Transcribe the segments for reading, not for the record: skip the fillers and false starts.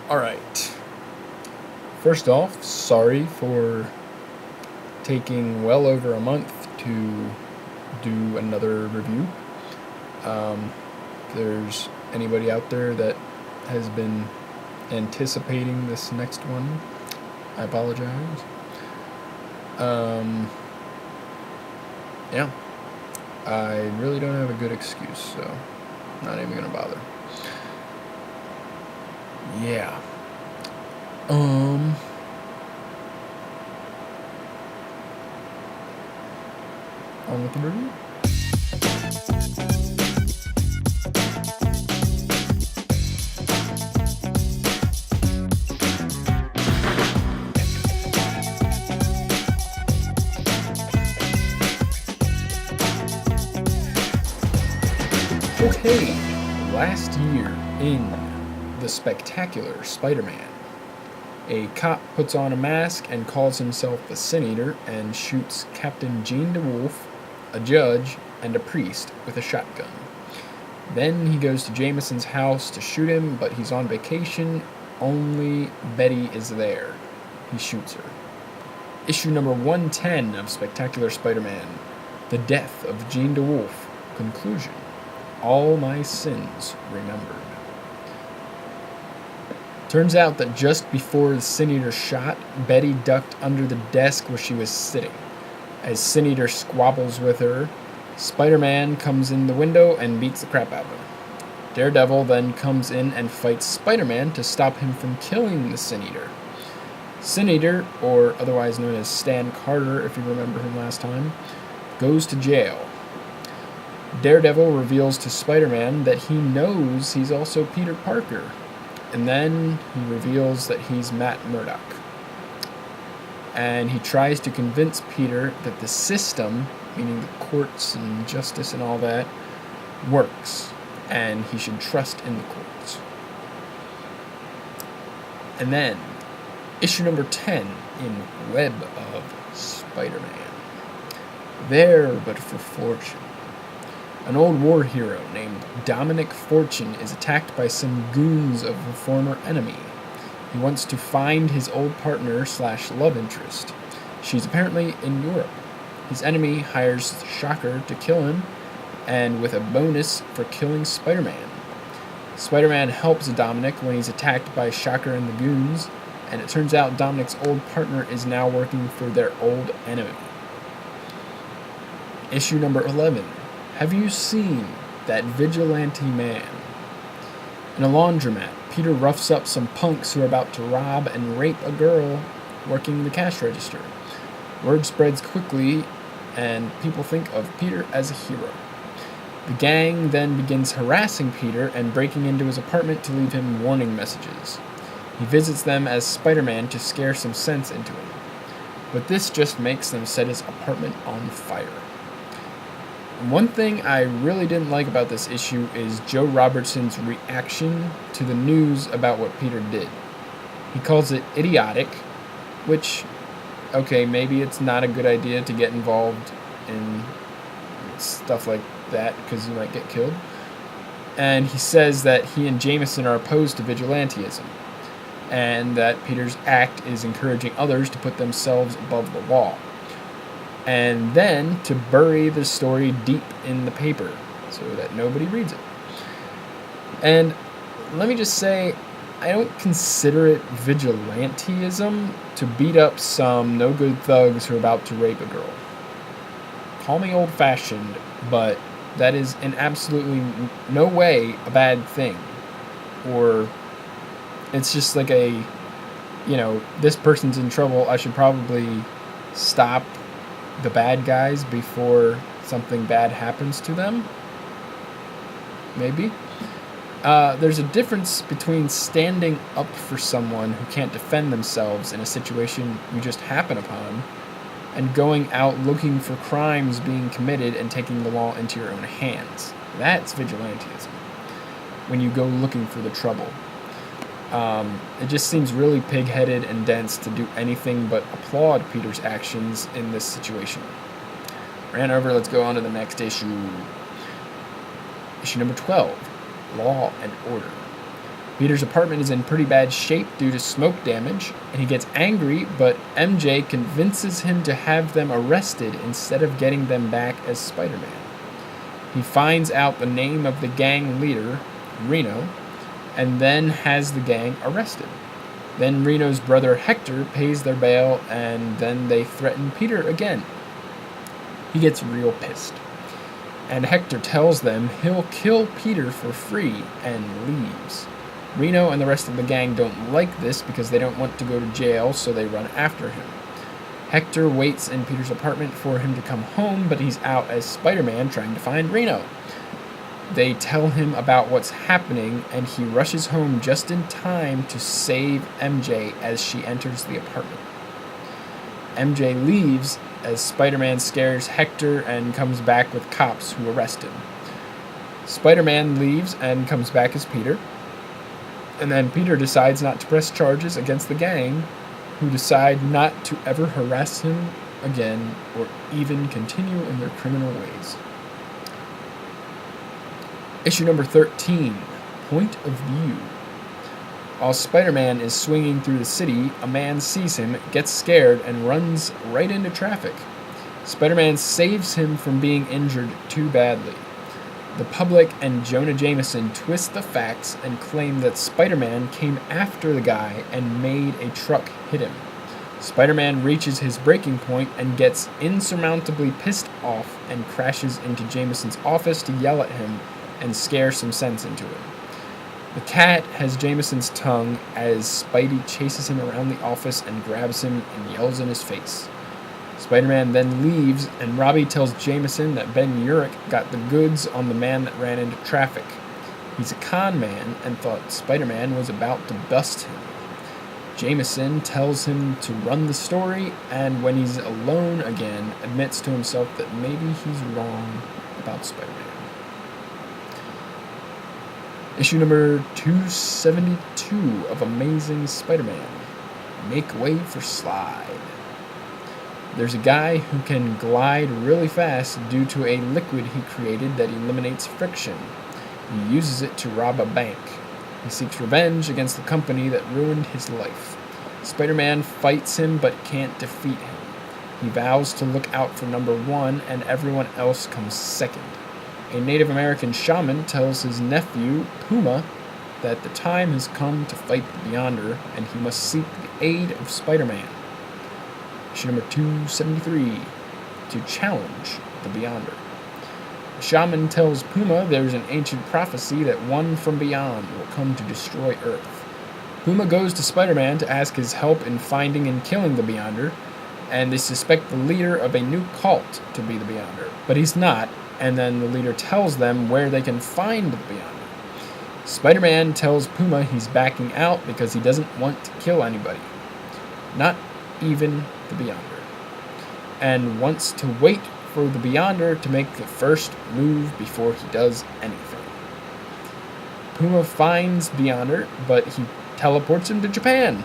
Alright. First off, sorry for taking well over a month to do another review. If there's anybody out there that has been anticipating this next one, I apologize. Yeah. I really don't have a good excuse, so I'm not even gonna bother. Yeah. On with the review. Okay, last year in The Spectacular Spider-Man, a cop puts on a mask and calls himself the Sin Eater and shoots Captain Jean DeWolf, a judge, and a priest with a shotgun. Then he goes to Jameson's house to shoot him, but he's on vacation. Only Betty is there. He shoots her. Issue number 110 of Spectacular Spider-Man, The Death of Jean DeWolf, conclusion. All my sins remembered. Turns out that just before the Sin Eater shot, Betty ducked under the desk where she was sitting. As Sin Eater squabbles with her, Spider-Man comes in the window and beats the crap out of him. Daredevil then comes in and fights Spider-Man to stop him from killing the Sin Eater. Sin Eater, or otherwise known as Stan Carter if you remember him last time, goes to jail. Daredevil reveals to Spider-Man that he knows he's also Peter Parker, and then he reveals that he's Matt Murdock. And he tries to convince Peter that the system, meaning the courts and justice and all that, works, and he should trust in the courts. And then, issue number 10 in Web of Spider-Man. There, but for fortune. An old war hero named Dominic Fortune is attacked by some goons of a former enemy. He wants to find his old partner / love interest. She's apparently in Europe. His enemy hires Shocker to kill him, and with a bonus for killing Spider-Man. Spider-Man helps Dominic when he's attacked by Shocker and the goons, and it turns out Dominic's old partner is now working for their old enemy. Issue number 11. Have you seen That Vigilante Man? In a laundromat, Peter roughs up some punks who are about to rob and rape a girl working the cash register. Word spreads quickly, and people think of Peter as a hero. The gang then begins harassing Peter and breaking into his apartment to leave him warning messages. He visits them as Spider-Man to scare some sense into him. But this just makes them set his apartment on fire. One thing I really didn't like about this issue is Joe Robertson's reaction to the news about what Peter did. He calls it idiotic, which, okay, maybe it's not a good idea to get involved in stuff like that because you might get killed. And he says that he and Jameson are opposed to vigilantism, and that Peter's act is encouraging others to put themselves above the law. And then to bury the story deep in the paper so that nobody reads it. And let me just say, I don't consider it vigilantism to beat up some no-good thugs who are about to rape a girl. Call me old-fashioned, but that is in absolutely no way a bad thing. Or it's just like a, this person's in trouble, I should probably stop the bad guys before something bad happens to them. Maybe. There's a difference between standing up for someone who can't defend themselves in a situation you just happen upon, and going out looking for crimes being committed and taking the law into your own hands. That's vigilantism. When you go looking for the trouble. It just seems really pig-headed and dense to do anything but applaud Peter's actions in this situation. Ran over, let's go on to the next issue. Issue number 12, Law and Order. Peter's apartment is in pretty bad shape due to smoke damage, and he gets angry, but MJ convinces him to have them arrested instead of getting them back as Spider-Man. He finds out the name of the gang leader, Reno, and then has the gang arrested. Then Reno's brother Hector pays their bail, and then they threaten Peter again. He gets real pissed. And Hector tells them he'll kill Peter for free and leaves. Reno and the rest of the gang don't like this because they don't want to go to jail, so they run after him. Hector waits in Peter's apartment for him to come home, but he's out as Spider-Man trying to find Reno. They tell him about what's happening, and he rushes home just in time to save MJ as she enters the apartment. MJ leaves as Spider-Man scares Hector and comes back with cops who arrest him. Spider-Man leaves and comes back as Peter, and then Peter decides not to press charges against the gang, who decide not to ever harass him again or even continue in their criminal ways. Issue number 13, Point of View. While Spider-Man is swinging through the city, a man sees him, gets scared, and runs right into traffic. Spider-Man saves him from being injured too badly. The public and Jonah Jameson twist the facts and claim that Spider-Man came after the guy and made a truck hit him. Spider-Man reaches his breaking point and gets insurmountably pissed off and crashes into Jameson's office to yell at him and scare some sense into him. The cat has Jameson's tongue as Spidey chases him around the office and grabs him and yells in his face. Spider-Man then leaves, and Robbie tells Jameson that Ben Urich got the goods on the man that ran into traffic. He's a con man and thought Spider-Man was about to bust him. Jameson tells him to run the story, and when he's alone again, admits to himself that maybe he's wrong about Spider-Man. Issue number 272 of Amazing Spider-Man. Make way for Slide. There's a guy who can glide really fast due to a liquid he created that eliminates friction. He uses it to rob a bank. He seeks revenge against the company that ruined his life. Spider-Man fights him but can't defeat him. He vows to look out for number one, and everyone else comes second. A Native American shaman tells his nephew, Puma, that the time has come to fight the Beyonder, and he must seek the aid of Spider-Man. Issue number 273, To Challenge the Beyonder. The shaman tells Puma there's an ancient prophecy that one from beyond will come to destroy Earth. Puma goes to Spider-Man to ask his help in finding and killing the Beyonder, and they suspect the leader of a new cult to be the Beyonder, but he's not, and then the leader tells them where they can find the Beyonder. Spider-Man tells Puma he's backing out because he doesn't want to kill anybody. Not even the Beyonder. And wants to wait for the Beyonder to make the first move before he does anything. Puma finds Beyonder, but he teleports him to Japan.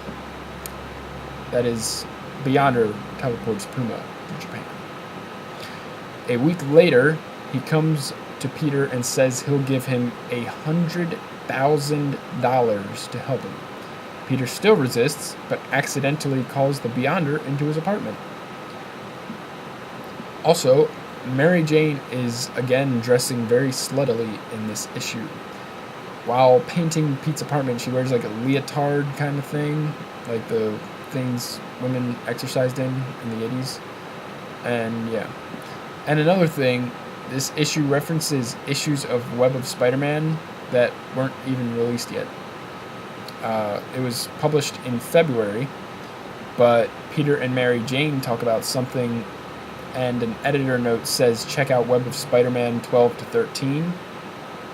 That is, Beyonder teleports Puma to Japan. A week later, he comes to Peter and says he'll give him $100,000 to help him. Peter still resists, but accidentally calls the Beyonder into his apartment. Also, Mary Jane is again dressing very sluttily in this issue. While painting Pete's apartment, she wears like a leotard kind of thing, like the things women exercised in the 80s. And yeah. And another thing, this issue references issues of Web of Spider-Man that weren't even released yet. It was published in February, but Peter and Mary Jane talk about something, and an editor note says check out Web of Spider-Man 12 to 13,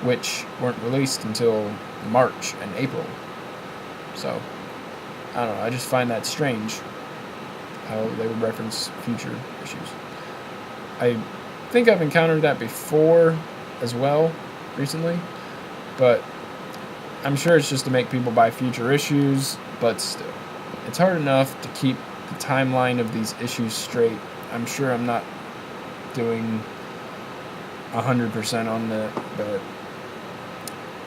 which weren't released until March and April. So, I don't know, I just find that strange how they would reference future issues. I think I've encountered that before as well recently, but I'm sure it's just to make people buy future issues, but still. It's hard enough to keep the timeline of these issues straight. I'm sure I'm not doing 100% on that, but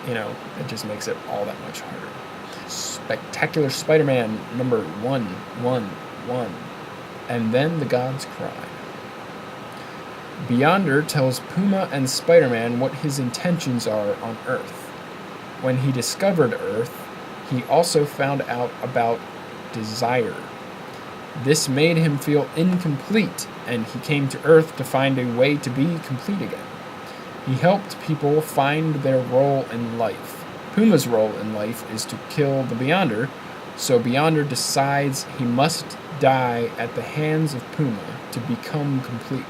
it just makes it all that much harder. Spectacular Spider-Man number 111. And then the gods cried. Beyonder tells Puma and Spider-Man what his intentions are on Earth. When he discovered Earth, he also found out about desire. This made him feel incomplete, and he came to Earth to find a way to be complete again. He helped people find their role in life. Puma's role in life is to kill the Beyonder, so Beyonder decides he must die at the hands of Puma to become complete.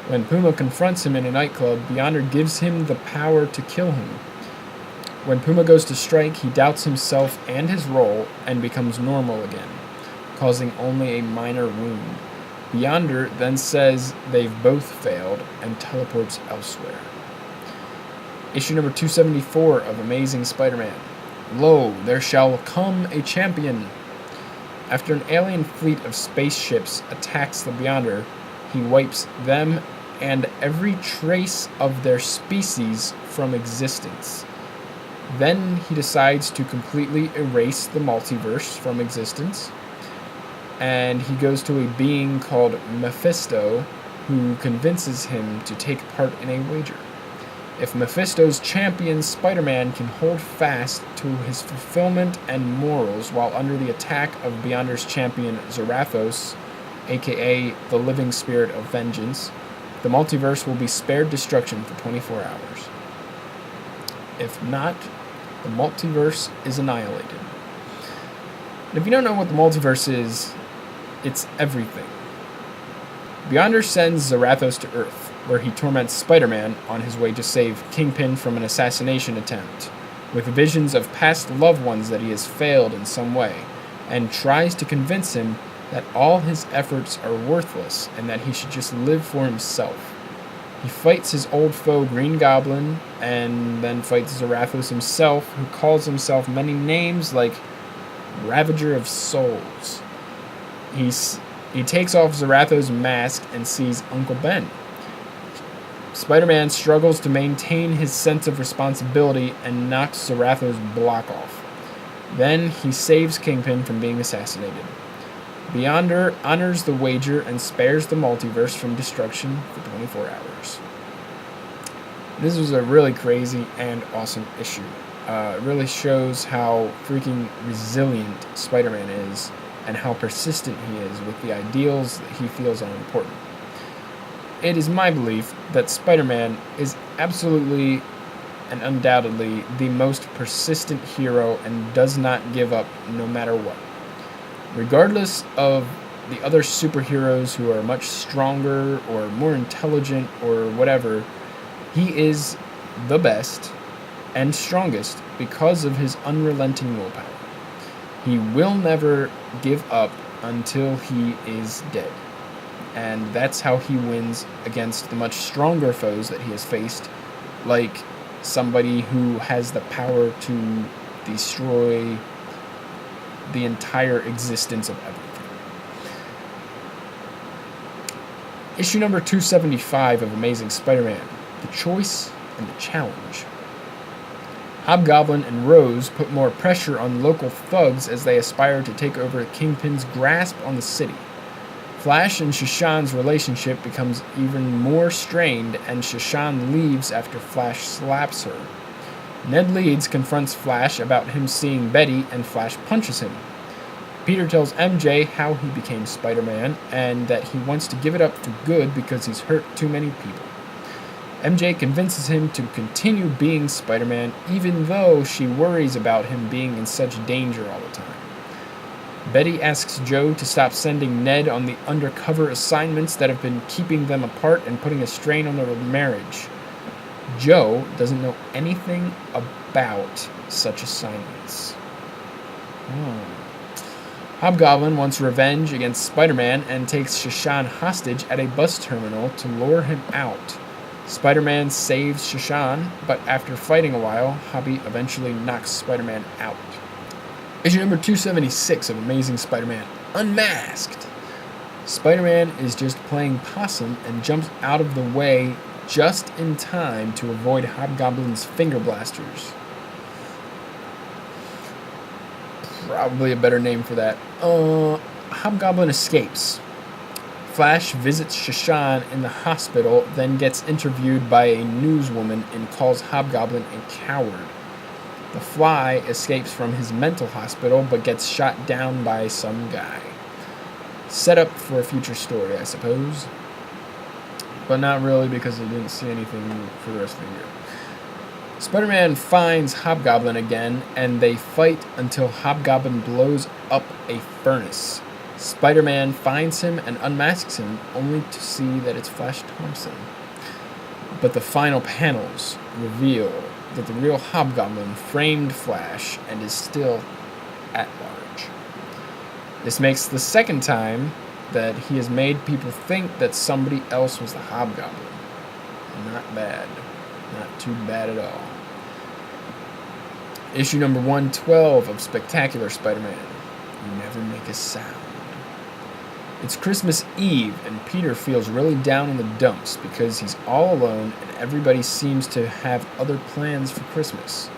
When Puma confronts him in a nightclub, Beyonder gives him the power to kill him. When Puma goes to strike, he doubts himself and his role and becomes normal again, causing only a minor wound. Beyonder then says they've both failed and teleports elsewhere. Issue number 274 of Amazing Spider-Man. Lo, there shall come a champion. After an alien fleet of spaceships attacks the Beyonder, he wipes them and every trace of their species from existence. Then he decides to completely erase the multiverse from existence, and he goes to a being called Mephisto, who convinces him to take part in a wager. If Mephisto's champion Spider-Man can hold fast to his fulfillment and morals while under the attack of Beyonder's champion Zarathos, aka the living spirit of vengeance, the multiverse will be spared destruction for 24 hours. If not, the multiverse is annihilated. And if you don't know what the multiverse is, it's everything. Beyonder sends Zarathos to Earth, where he torments Spider-Man on his way to save Kingpin from an assassination attempt, with visions of past loved ones that he has failed in some way, and tries to convince him that all his efforts are worthless and that he should just live for himself. He fights his old foe Green Goblin, and then fights Zarathos himself, who calls himself many names like Ravager of Souls. He takes off Zarathos' mask and sees Uncle Ben. Spider-Man struggles to maintain his sense of responsibility and knocks Zarathos' block off. Then he saves Kingpin from being assassinated. Beyonder honors the wager and spares the multiverse from destruction for 24 hours. This was a really crazy and awesome issue. It really shows how freaking resilient Spider-Man is and how persistent he is with the ideals that he feels are important. It is my belief that Spider-Man is absolutely and undoubtedly the most persistent hero and does not give up no matter what. Regardless of the other superheroes who are much stronger or more intelligent or whatever, he is the best and strongest because of his unrelenting willpower. He will never give up until he is dead. And that's how he wins against the much stronger foes that he has faced, like somebody who has the power to destroy the entire existence of everything. Issue number 275 of Amazing Spider-Man, The Choice and the Challenge. Hobgoblin and Rose put more pressure on local thugs as they aspire to take over Kingpin's grasp on the city. Flash and Shashan's relationship becomes even more strained, and Shashan leaves after Flash slaps her. Ned Leeds confronts Flash about him seeing Betty, and Flash punches him. Peter tells MJ how he became Spider-Man, and that he wants to give it up for good because he's hurt too many people. MJ convinces him to continue being Spider-Man, even though she worries about him being in such danger all the time. Betty asks Joe to stop sending Ned on the undercover assignments that have been keeping them apart and putting a strain on their marriage. Joe doesn't know anything about such assignments. Hobgoblin wants revenge against Spider-Man and takes Shashan hostage at a bus terminal to lure him out. Spider-Man saves Shashan, but after fighting a while, Hobby eventually knocks Spider-Man out. Issue number 276 of Amazing Spider-Man, Unmasked. Spider-Man is just playing possum and jumps out of the way just in time to avoid Hobgoblin's finger blasters. Probably a better name for that. Hobgoblin escapes. Flash visits Shashan in the hospital, then gets interviewed by a newswoman and calls Hobgoblin a coward. The Fly escapes from his mental hospital but gets shot down by some guy. Set up for a future story, I suppose. But not really, because I didn't see anything for the rest of the year. Spider-Man finds Hobgoblin again, and they fight until Hobgoblin blows up a furnace. Spider-Man finds him and unmasks him, only to see that it's Flash Thompson. But the final panels reveal that the real Hobgoblin framed Flash and is still at large. This makes the second time that he has made people think that somebody else was the Hobgoblin. Not bad. Not too bad at all. Issue number 112 of Spectacular Spider-Man. You never make a sound. It's Christmas Eve, and Peter feels really down in the dumps because he's all alone and everybody seems to have other plans for Christmas.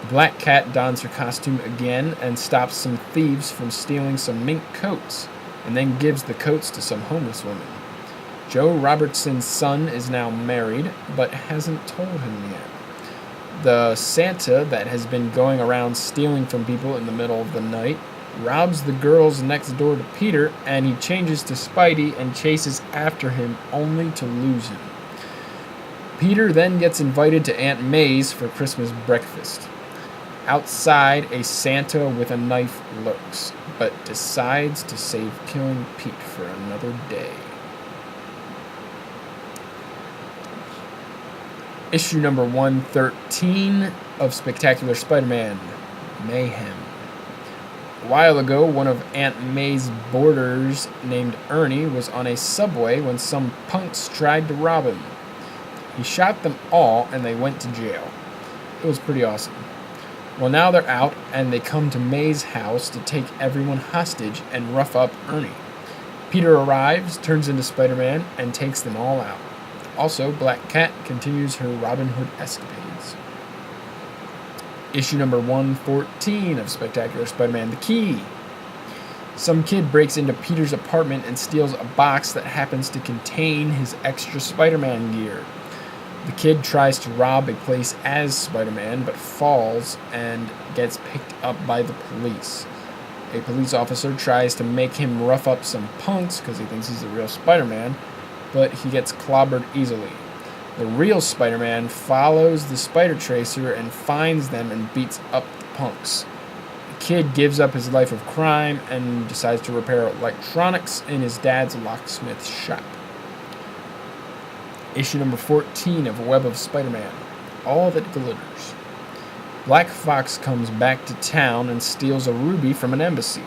The Black Cat dons her costume again and stops some thieves from stealing some mink coats, and then gives the coats to some homeless woman. Joe Robertson's son is now married, but hasn't told him yet. The Santa that has been going around stealing from people in the middle of the night robs the girls next door to Peter, and he changes to Spidey and chases after him only to lose him. Peter then gets invited to Aunt May's for Christmas breakfast. Outside, a Santa with a knife lurks, but decides to save killing Pete for another day. Issue number 113 of Spectacular Spider-Man, Mayhem. A while ago, one of Aunt May's boarders named Ernie was on a subway when some punks tried to rob him. He shot them all and they went to jail. It was pretty awesome. Well, now they're out and they come to May's house to take everyone hostage and rough up Ernie. Peter arrives, turns into Spider-Man, and takes them all out. Also, Black Cat continues her Robin Hood escapades. Issue number 114 of Spectacular Spider-Man, The Key. Some kid breaks into Peter's apartment and steals a box that happens to contain his extra Spider-Man gear. The kid tries to rob a place as Spider-Man, but falls and gets picked up by the police. A police officer tries to make him rough up some punks because he thinks he's the real Spider-Man, but he gets clobbered easily. The real Spider-Man follows the Spider Tracer and finds them and beats up the punks. The kid gives up his life of crime and decides to repair electronics in his dad's locksmith shop. Issue number 14 of Web of Spider-Man, All That Glitters. Black Fox comes back to town and steals a ruby from an embassy.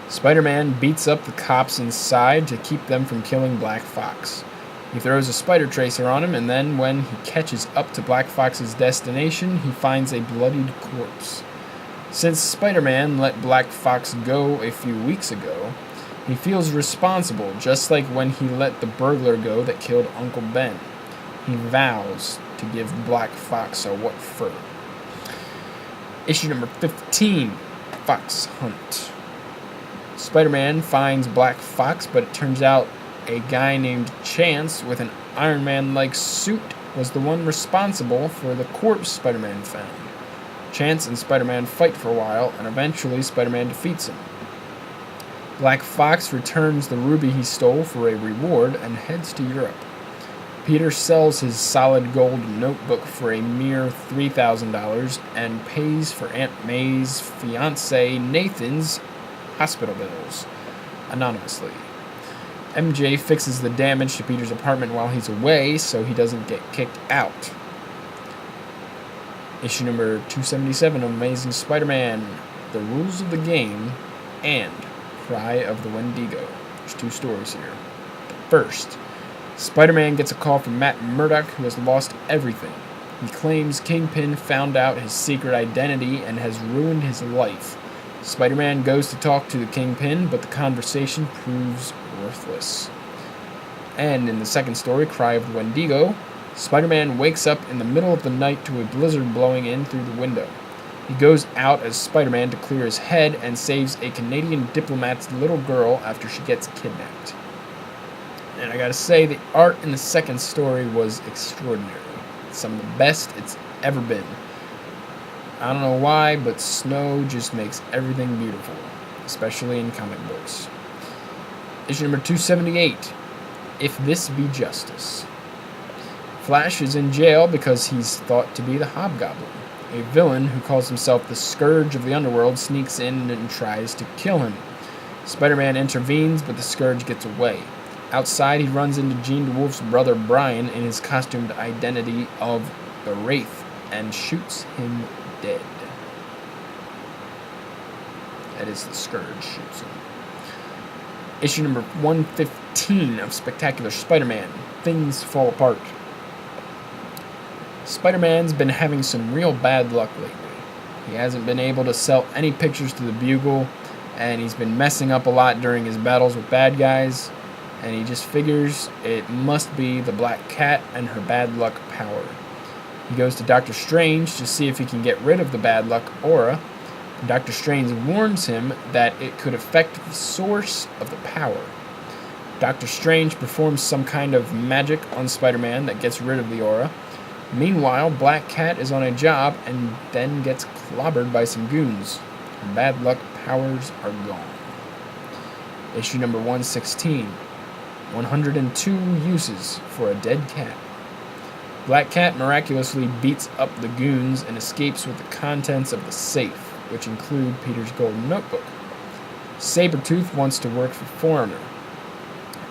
Spider-Man beats up the cops inside to keep them from killing Black Fox. He throws a Spider Tracer on him, and then when he catches up to Black Fox's destination, he finds a bloodied corpse. Since Spider-Man let Black Fox go a few weeks ago, he feels responsible, just like when he let the burglar go that killed Uncle Ben. He vows to give Black Fox a what for. Issue number 15, Fox Hunt. Spider-Man finds Black Fox, but it turns out a guy named Chance with an Iron Man-like suit was the one responsible for the corpse Spider-Man found. Chance and Spider-Man fight for a while, and eventually Spider-Man defeats him. Black Fox returns the ruby he stole for a reward and heads to Europe. Peter sells his solid gold notebook for a mere $3,000 and pays for Aunt May's fiancé Nathan's hospital bills, anonymously. MJ fixes the damage to Peter's apartment while he's away so he doesn't get kicked out. Issue number 277 of Amazing Spider-Man, The Rules of the Game, and Cry of the Wendigo. There's two stories here. First, Spider-Man gets a call from Matt Murdock, who has lost everything. He claims Kingpin found out his secret identity and has ruined his life. Spider-Man goes to talk to the Kingpin, but the conversation proves worthless. And in the second story, Cry of the Wendigo, Spider-Man wakes up in the middle of the night to a blizzard blowing in through the window. He goes out as Spider-Man to clear his head and saves a Canadian diplomat's little girl after she gets kidnapped. And I gotta say, the art in the second story was extraordinary. Some of the best it's ever been. I don't know why, but snow just makes everything beautiful, especially in comic books. Issue number 278, If This Be Justice. Flash is in jail because he's thought to be the Hobgoblin. A villain who calls himself the Scourge of the Underworld sneaks in and tries to kill him. Spider-Man intervenes, but the Scourge gets away. Outside, he runs into Jean DeWolf's brother Brian in his costumed identity of the Wraith and shoots him dead. That is, the Scourge shoots him. Issue number 115 of Spectacular Spider-Man, Things Fall Apart. Spider-Man's been having some real bad luck lately. He hasn't been able to sell any pictures to the Bugle, and he's been messing up a lot during his battles with bad guys, and he just figures it must be the Black Cat and her bad luck power. He goes to Doctor Strange to see if he can get rid of the bad luck aura. Doctor Strange warns him that it could affect the source of the power. Doctor Strange performs some kind of magic on Spider-Man that gets rid of the aura. Meanwhile, Black Cat is on a job and then gets clobbered by some goons. Her bad luck powers are gone. Issue number 116, 102 Uses for a Dead Cat. Black Cat miraculously beats up the goons and escapes with the contents of the safe, which include Peter's golden notebook. Sabretooth wants to work for Foreigner.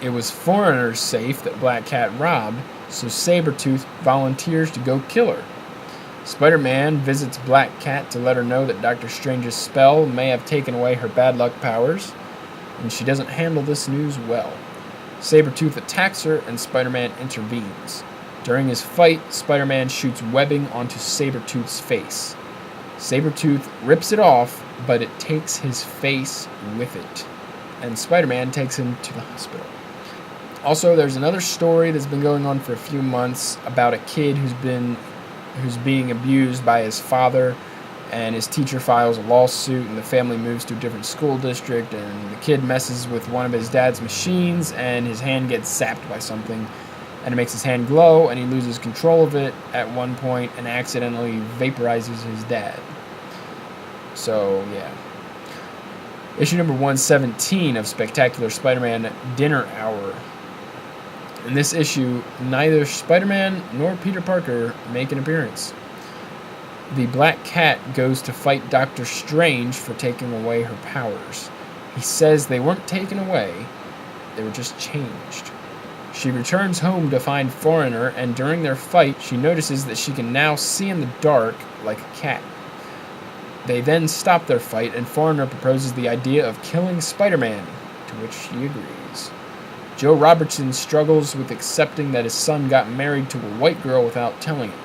It was Foreigner's safe that Black Cat robbed, so Sabretooth volunteers to go kill her. Spider-Man visits Black Cat to let her know that Doctor Strange's spell may have taken away her bad luck powers, and she doesn't handle this news well. Sabretooth attacks her, and Spider-Man intervenes. During his fight, Spider-Man shoots webbing onto Sabretooth's face. Sabretooth rips it off, but it takes his face with it, and Spider-Man takes him to the hospital. Also, there's another story that's been going on for a few months about a kid who's being abused by his father, and his teacher files a lawsuit, and the family moves to a different school district, and the kid messes with one of his dad's machines, and his hand gets zapped by something, and it makes his hand glow, and he loses control of it at one point and accidentally vaporizes his dad. So, yeah. Issue number 117 of Spectacular Spider-Man Dinner Hour. In this issue, neither Spider-Man nor Peter Parker make an appearance. The Black Cat goes to fight Doctor Strange for taking away her powers. He says they weren't taken away, they were just changed. She returns home to find Foreigner, and during their fight, she notices that she can now see in the dark like a cat. They then stop their fight, and Foreigner proposes the idea of killing Spider-Man, to which she agrees. Joe Robertson struggles with accepting that his son got married to a white girl without telling him.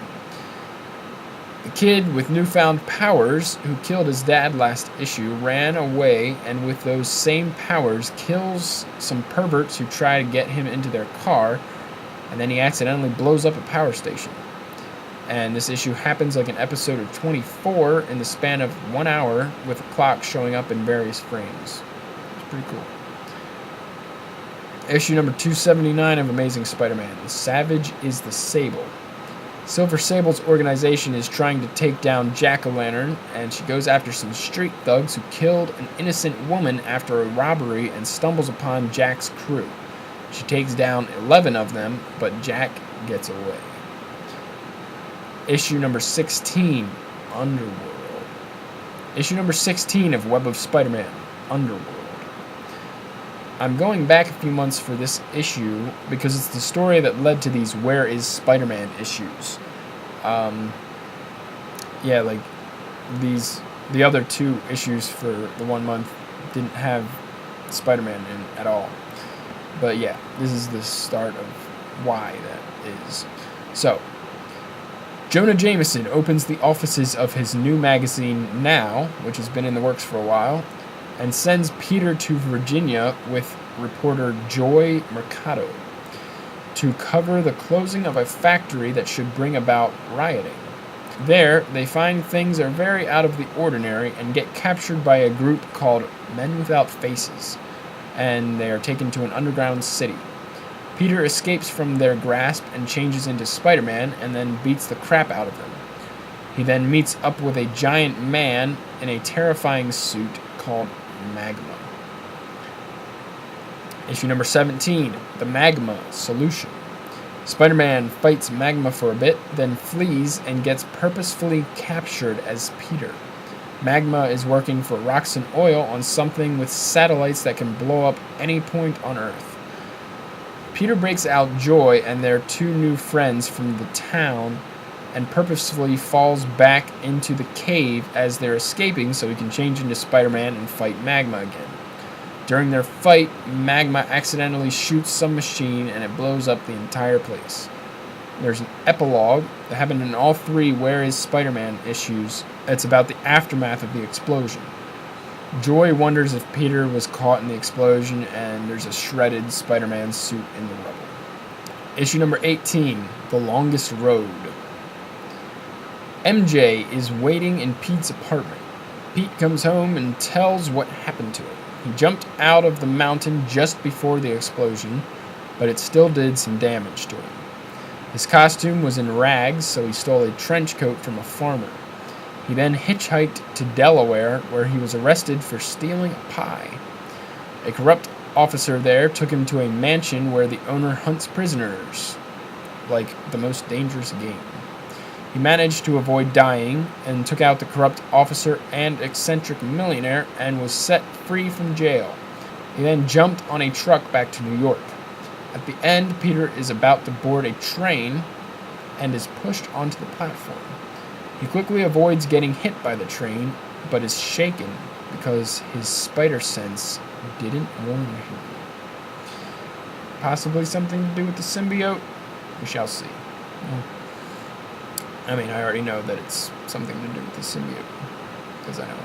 The kid with newfound powers, who killed his dad last issue, ran away and with those same powers kills some perverts who try to get him into their car, and then he accidentally blows up a power station. And this issue happens like an episode of 24 in the span of 1 hour, with a clock showing up in various frames. It's pretty cool. Issue number 279 of Amazing Spider-Man, Savage is the Sable. Silver Sable's organization is trying to take down Jack-O-Lantern, and she goes after some street thugs who killed an innocent woman after a robbery and stumbles upon Jack's crew. She takes down 11 of them, but Jack gets away. Issue number 16, Underworld. Issue number 16 of Web of Spider-Man, Underworld. I'm going back a few months for this issue because it's the story that led to these Where is Spider-Man issues. The other two issues for the 1 month didn't have Spider-Man in at all. But yeah, this is the start of why that is. So, Jonah Jameson opens the offices of his new magazine Now, which has been in the works for a while, and sends Peter to Virginia with reporter Joy Mercado. to cover the closing of a factory that should bring about rioting. There, they find things are very out of the ordinary and get captured by a group called Men Without Faces, and they are taken to an underground city. Peter escapes from their grasp and changes into Spider-Man and then beats the crap out of them. He then meets up with a giant man in a terrifying suit called Magma. Issue number 17, The Magma Solution. Spider-Man fights Magma for a bit, then flees and gets purposefully captured as Peter. Magma is working for Roxxon Oil on something with satellites that can blow up any point on Earth. Peter breaks out Joy and their two new friends from the town and purposefully falls back into the cave as they're escaping so he can change into Spider-Man and fight Magma again. During their fight, Magma accidentally shoots some machine and it blows up the entire place. There's an epilogue that happened in all three Where is Spider-Man issues. It's about the aftermath of the explosion. Joy wonders if Peter was caught in the explosion, and there's a shredded Spider-Man suit in the rubble. Issue number 18, The Longest Road. MJ is waiting in Pete's apartment. Pete comes home and tells what happened to him. He jumped out of the mountain just before the explosion, but it still did some damage to him. His costume was in rags, so he stole a trench coat from a farmer. He then hitchhiked to Delaware, where he was arrested for stealing a pie. A corrupt officer there took him to a mansion where the owner hunts prisoners, like the most dangerous game. He managed to avoid dying and took out the corrupt officer and eccentric millionaire and was set free from jail. He then jumped on a truck back to New York. At the end, Peter is about to board a train and is pushed onto the platform. He quickly avoids getting hit by the train, but is shaken because his spider sense didn't warn him. Possibly something to do with the symbiote? We shall see. I mean, I already know that it's something to do with the symbiote, because I know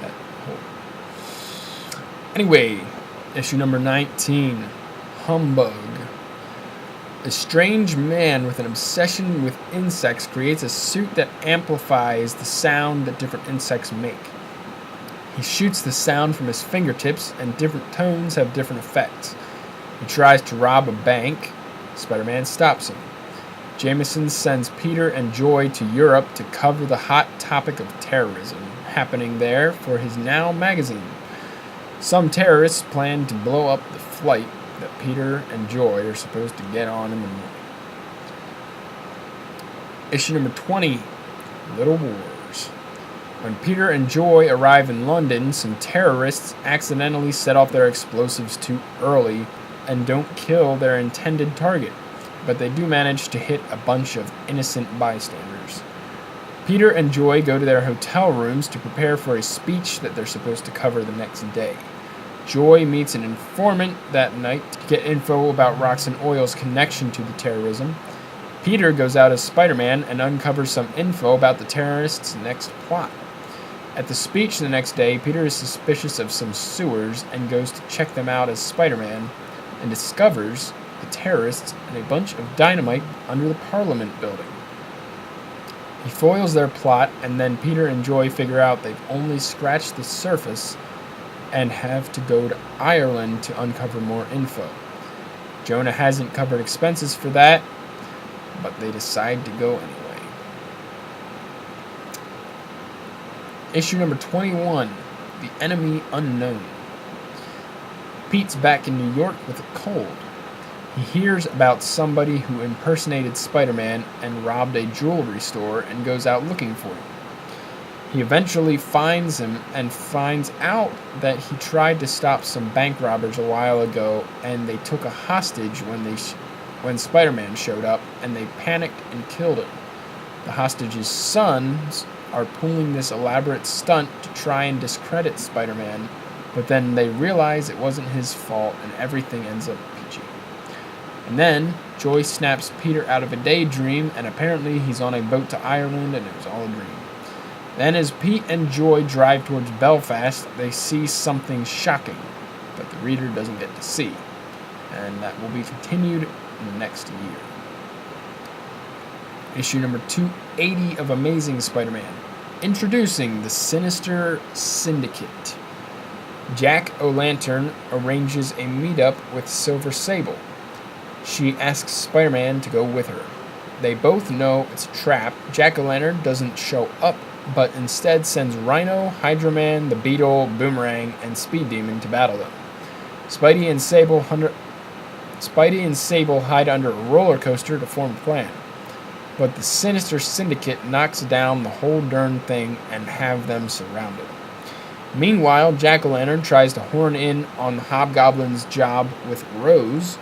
that whole... Anyway, issue number 19, Humbug. A strange man with an obsession with insects creates a suit that amplifies the sound that different insects make. He shoots the sound from his fingertips, and different tones have different effects. He tries to rob a bank. Spider-Man stops him. Jameson sends Peter and Joy to Europe to cover the hot topic of terrorism happening there for his Now magazine. Some terrorists plan to blow up the flight that Peter and Joy are supposed to get on in the morning. Issue number 20, Little Wars. When Peter and Joy arrive in London, some terrorists accidentally set off their explosives too early and don't kill their intended target, but they do manage to hit a bunch of innocent bystanders. Peter and Joy go to their hotel rooms to prepare for a speech that they're supposed to cover the next day. Joy meets an informant that night to get info about Roxxon Oil's connection to the terrorism. Peter goes out as Spider-Man and uncovers some info about the terrorists' next plot. At the speech the next day, Peter is suspicious of some sewers and goes to check them out as Spider-Man and discovers the terrorists and a bunch of dynamite under the Parliament building. He foils their plot, and then Peter and Joy figure out they've only scratched the surface and have to go to Ireland to uncover more info. Jonah hasn't covered expenses for that, but they decide to go anyway. Issue number 21, The Enemy Unknown. Pete's back in New York with a cold. He hears about somebody who impersonated Spider-Man and robbed a jewelry store and goes out looking for him. He eventually finds him and finds out that he tried to stop some bank robbers a while ago, and they took a hostage when Spider-Man showed up, and they panicked and killed him. The hostage's sons are pulling this elaborate stunt to try and discredit Spider-Man, but then they realize it wasn't his fault and everything ends up peachy. And then Joy snaps Peter out of a daydream, and apparently he's on a boat to Ireland and it was all a dream. Then as Pete and Joy drive towards Belfast, they see something shocking that the reader doesn't get to see. and that will be continued next year. Issue number 280 of Amazing Spider-Man. Introducing the Sinister Syndicate. Jack O'Lantern arranges a meetup with Silver Sable. She asks Spider-Man to go with her. They both know it's a trap. Jack O'Lantern doesn't show up, but instead sends Rhino, Hydro Man, the Beetle, Boomerang, and Speed Demon to battle them. Spidey and Sable hide under a roller coaster to form a plan. But the Sinister Syndicate knocks down the whole darn thing and have them surrounded. Meanwhile, Jack-O-Lantern tries to horn in on Hobgoblin's job with Rose,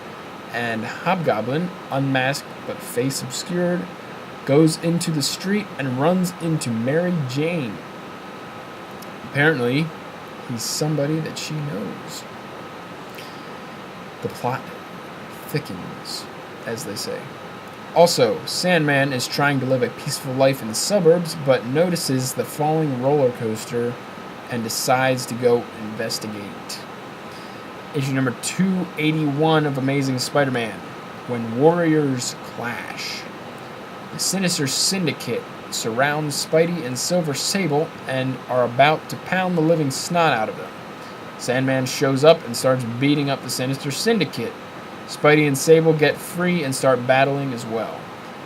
and Hobgoblin, unmasked but face obscured, goes into the street and runs into Mary Jane. Apparently, he's somebody that she knows. The plot thickens, as they say. Also, Sandman is trying to live a peaceful life in the suburbs, but notices the falling roller coaster and decides to go investigate. Issue number 281 of Amazing Spider-Man. When Warriors Clash. The Sinister Syndicate surrounds Spidey and Silver Sable and are about to pound the living snot out of them. Sandman shows up and starts beating up the Sinister Syndicate. Spidey and Sable get free and start battling as well.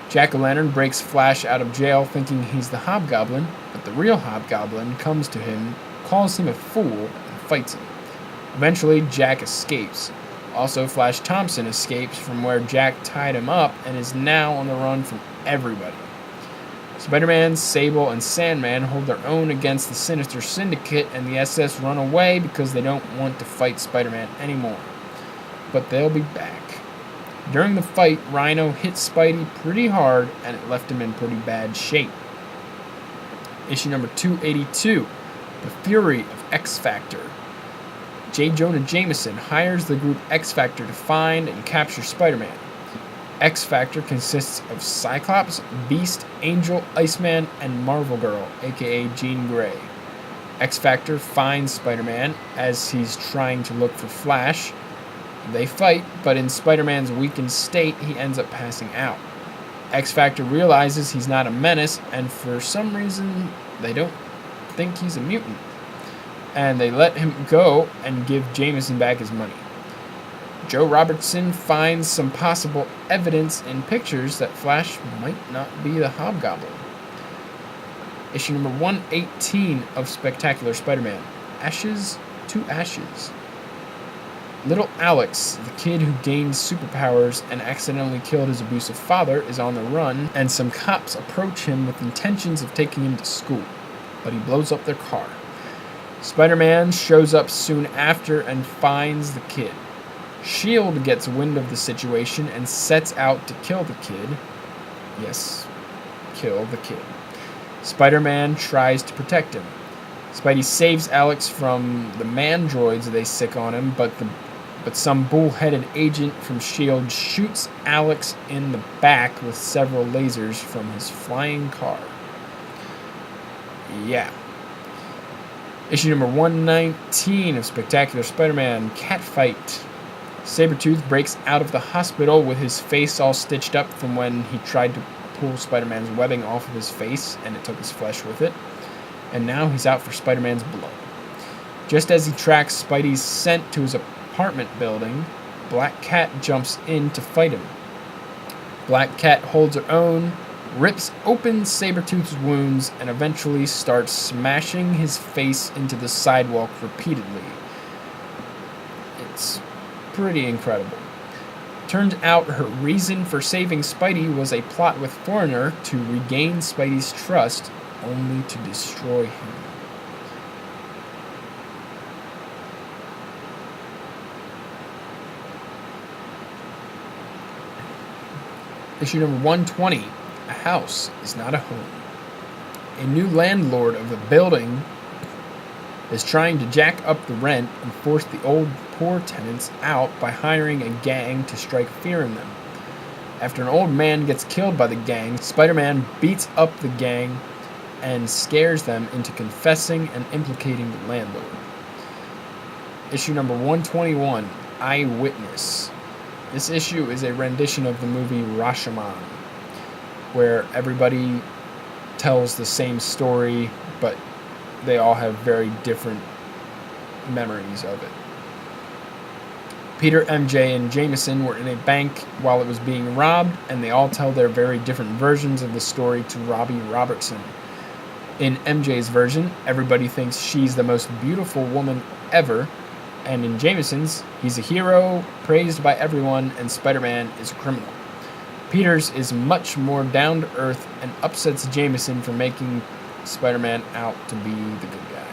Jack-O-Lantern breaks Flash out of jail thinking he's the Hobgoblin, but the real Hobgoblin comes to him, calls him a fool, and fights him. Eventually, Jack escapes. Also, Flash Thompson escapes from where Jack tied him up and is now on the run from everybody. Spider-Man, Sable, and Sandman hold their own against the Sinister Syndicate, and the SS run away because they don't want to fight Spider-Man anymore. But they'll be back. During the fight, Rhino hit Spidey pretty hard, and it left him in pretty bad shape. Issue number 282, The Fury of X-Factor. J. Jonah Jameson hires the group X-Factor to find and capture Spider-Man. X-Factor consists of Cyclops, Beast, Angel, Iceman, and Marvel Girl, aka Jean Grey. X-Factor finds Spider-Man as he's trying to look for Flash. They fight, but in Spider-Man's weakened state, he ends up passing out. X-Factor realizes he's not a menace, and for some reason, they don't think he's a mutant. And they let him go and give Jameson back his money. Joe Robertson finds some possible evidence in pictures that Flash might not be the Hobgoblin. Issue number 118 of Spectacular Spider-Man, Ashes to Ashes. Little Alex, the kid who gained superpowers and accidentally killed his abusive father, is on the run, and some cops approach him with intentions of taking him to school, but he blows up their car. Spider-Man shows up soon after and finds the kid. S.H.I.E.L.D. gets wind of the situation and sets out to kill the kid. Yes, kill the kid. Spider-Man tries to protect him. Spidey saves Alex from the mandroids they sick on him, but some bull-headed agent from S.H.I.E.L.D. shoots Alex in the back with several lasers from his flying car. Yeah. Issue number 119 of Spectacular Spider-Man, Catfight. Sabretooth breaks out of the hospital with his face all stitched up from when he tried to pull Spider-Man's webbing off of his face, and it took his flesh with it. And now he's out for Spider-Man's blood. Just as he tracks Spidey's scent to his apartment building, Black Cat jumps in to fight him. Black Cat holds her own, rips open Sabretooth's wounds, and eventually starts smashing his face into the sidewalk repeatedly. It's pretty incredible. Turns out her reason for saving Spidey was a plot with Foreigner to regain Spidey's trust, only to destroy him. Issue number 120, A House is Not a Home. A new landlord of a building is trying to jack up the rent and force the old poor tenants out by hiring a gang to strike fear in them. After an old man gets killed by the gang, Spider-Man beats up the gang and scares them into confessing and implicating the landlord. Issue number 121, Eyewitness. This issue is a rendition of the movie Rashomon, where everybody tells the same story, but they all have very different memories of it. Peter, MJ, and Jameson were in a bank while it was being robbed, and they all tell their very different versions of the story to Robbie Robertson. In MJ's version, everybody thinks she's the most beautiful woman ever, and in Jameson's, he's a hero, praised by everyone, and Spider-Man is a criminal. Peter's is much more down-to-earth and upsets Jameson for making Spider-Man out to be the good guy.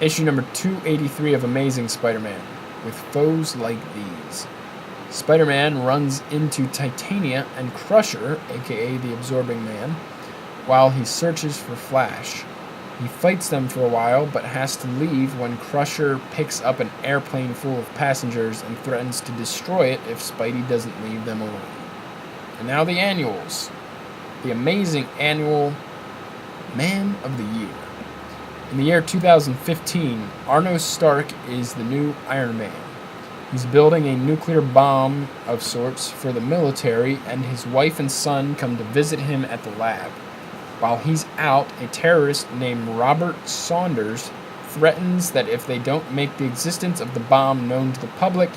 Issue number 283 of Amazing Spider-Man, with foes like these. Spider-Man runs into Titania and Crusher, aka the Absorbing Man, while he searches for Flash. He fights them for a while, but has to leave when Crusher picks up an airplane full of passengers and threatens to destroy it if Spidey doesn't leave them alone. And now the annuals. The Amazing Annual Man of the Year. In the year 2015, Arno Stark is the new Iron Man. He's building a nuclear bomb of sorts for the military, and his wife and son come to visit him at the lab. While he's out, a terrorist named Robert Saunders threatens that if they don't make the existence of the bomb known to the public,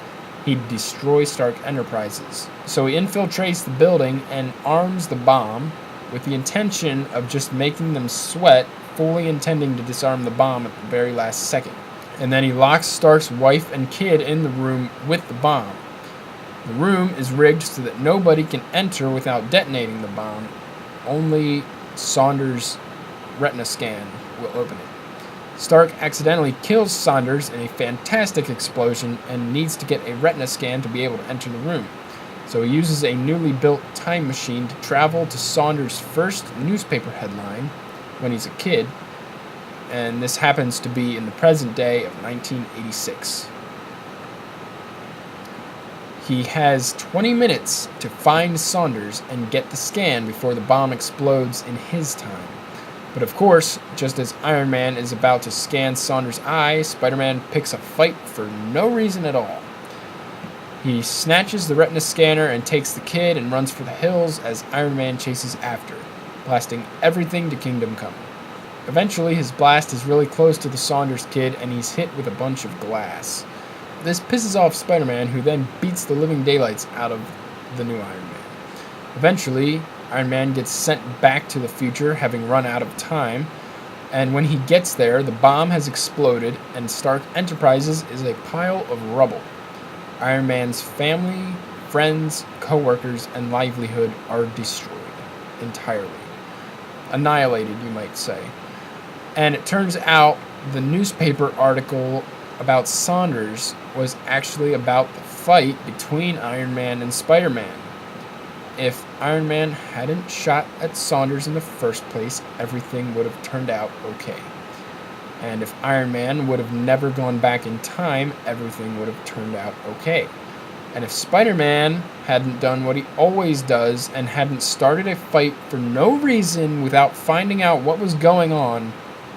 he'd destroy Stark Enterprises. So he infiltrates the building and arms the bomb with the intention of just making them sweat, fully intending to disarm the bomb at the very last second. And then he locks Stark's wife and kid in the room with the bomb. The room is rigged so that nobody can enter without detonating the bomb. Only Saunders' retina scan will open it. Stark accidentally kills Saunders in a fantastic explosion and needs to get a retina scan to be able to enter the room. So he uses a newly built time machine to travel to Saunders' first newspaper headline when he's a kid, and this happens to be in the present day of 1986. He has 20 minutes to find Saunders and get the scan before the bomb explodes in his time. But of course, just as Iron Man is about to scan Saunders' eye, Spider-Man picks a fight for no reason at all. He snatches the retina scanner and takes the kid and runs for the hills as Iron Man chases after, blasting everything to Kingdom Come. Eventually, his blast is really close to the Saunders kid and he's hit with a bunch of glass. This pisses off Spider-Man, who then beats the living daylights out of the new Iron Man. Eventually, Iron Man gets sent back to the future, having run out of time, and when he gets there, the bomb has exploded and Stark Enterprises is a pile of rubble. Iron Man's family, friends, co-workers, and livelihood are destroyed entirely. Annihilated, you might say. And it turns out the newspaper article about Saunders was actually about the fight between Iron Man and Spider-Man. If Iron Man hadn't shot at Saunders in the first place, everything would have turned out okay. And if Iron Man would have never gone back in time, everything would have turned out okay. And if Spider-Man hadn't done what he always does and hadn't started a fight for no reason without finding out what was going on,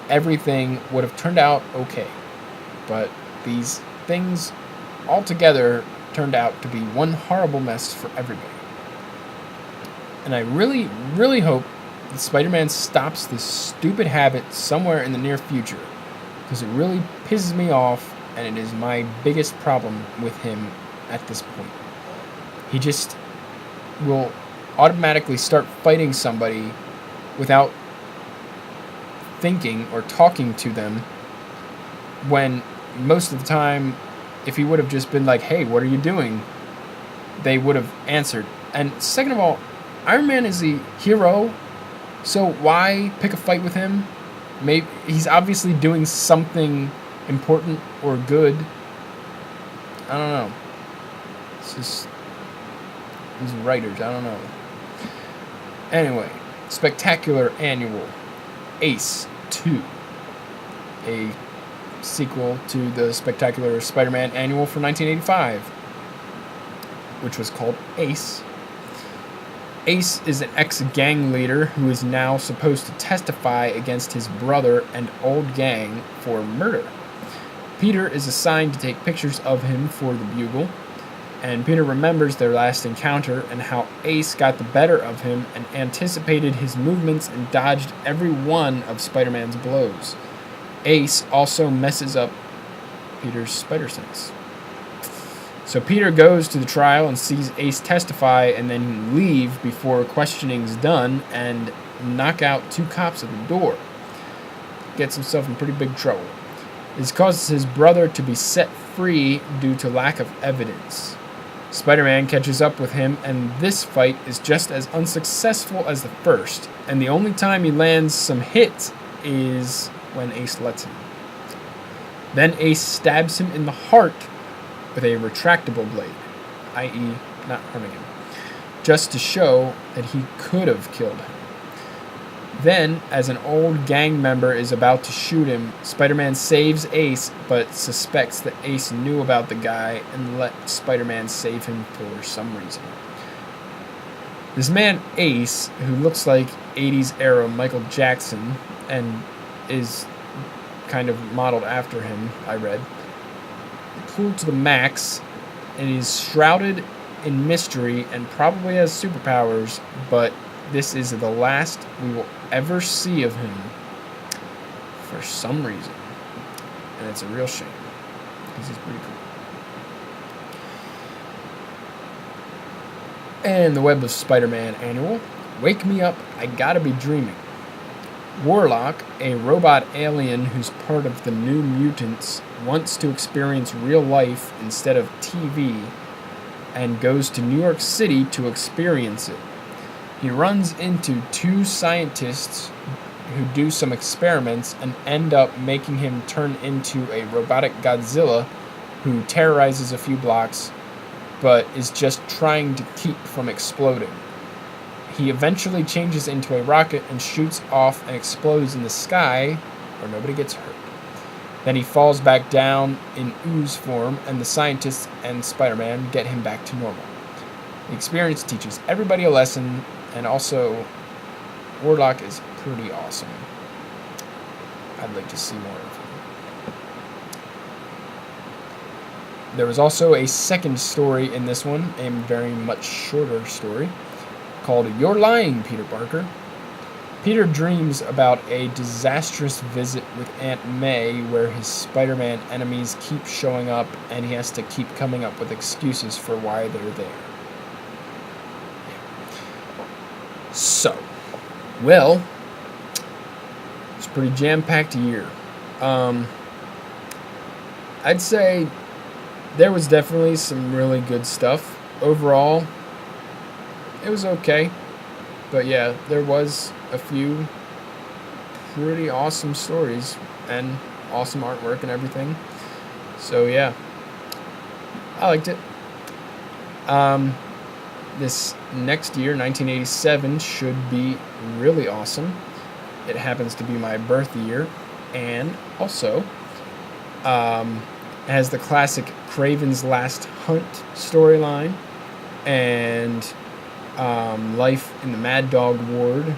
everything would have turned out okay. But these things altogether turned out to be one horrible mess for everybody. And I really, really hope that Spider-Man stops this stupid habit somewhere in the near future, because it really pisses me off, and it is my biggest problem with him at this point. He just will automatically start fighting somebody without thinking or talking to them, when most of the time, if he would have just been like, hey, what are you doing? They would have answered. And second of all, Iron Man is a hero, so why pick a fight with him? Maybe he's obviously doing something important or good. I don't know. It's just these writers, I don't know. Anyway, Spectacular Annual Ace 2, a sequel to the Spectacular Spider-Man Annual for 1985, which was called Ace. Ace is an ex-gang leader who is now supposed to testify against his brother and old gang for murder. Peter is assigned to take pictures of him for the Bugle. And Peter remembers their last encounter and how Ace got the better of him and anticipated his movements and dodged every one of Spider-Man's blows. Ace also messes up Peter's spider sense. So Peter goes to the trial and sees Ace testify and then leave before questioning's done and knock out 2 cops at the door. Gets himself in pretty big trouble. This causes his brother to be set free due to lack of evidence. Spider-Man catches up with him, and this fight is just as unsuccessful as the first, and the only time he lands some hits is when Ace lets him. Then Ace stabs him in the heart with a retractable blade, i.e. not harming him, just to show that he could have killed him. Then, as an old gang member is about to shoot him, Spider-Man saves Ace, but suspects that Ace knew about the guy and let Spider-Man save him for some reason. This man, Ace, who looks like 80s era Michael Jackson, and is kind of modeled after him, I read, cool to the max, and he's shrouded in mystery and probably has superpowers, but this is the last we will ever see of him for some reason. And it's a real shame, because he's pretty cool. And the Web of Spider-Man annual. Wake me up, I gotta be dreaming. Warlock, a robot alien who's part of the New Mutants, wants to experience real life instead of TV and goes to New York City to experience it. He runs into 2 scientists who do some experiments and end up making him turn into a robotic Godzilla who terrorizes a few blocks but is just trying to keep from exploding. He eventually changes into a rocket and shoots off and explodes in the sky where nobody gets hurt. Then he falls back down in ooze form, and the scientists and Spider-Man get him back to normal. The experience teaches everybody a lesson, and also Warlock is pretty awesome. I'd like to see more of him. There was also a second story in this one, a very much shorter story, called You're Lying, Peter Parker. Peter dreams about a disastrous visit with Aunt May where his Spider-Man enemies keep showing up and he has to keep coming up with excuses for why they're there. So, well, it's a pretty jam-packed year. I'd say there was definitely some really good stuff. Overall, it was okay. But yeah, there was a few pretty awesome stories and awesome artwork and everything. So yeah, I liked it. This next year, 1987, should be really awesome. It happens to be my birth year, and also has the classic Kraven's Last Hunt storyline, and Life in the Mad Dog Ward,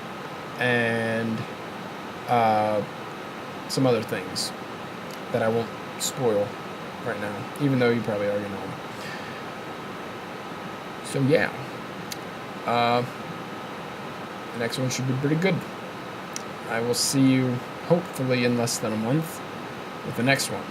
and some other things that I won't spoil right now, even though you probably already know them. So yeah, the next one should be pretty good. I will see you hopefully in less than a month with the next one.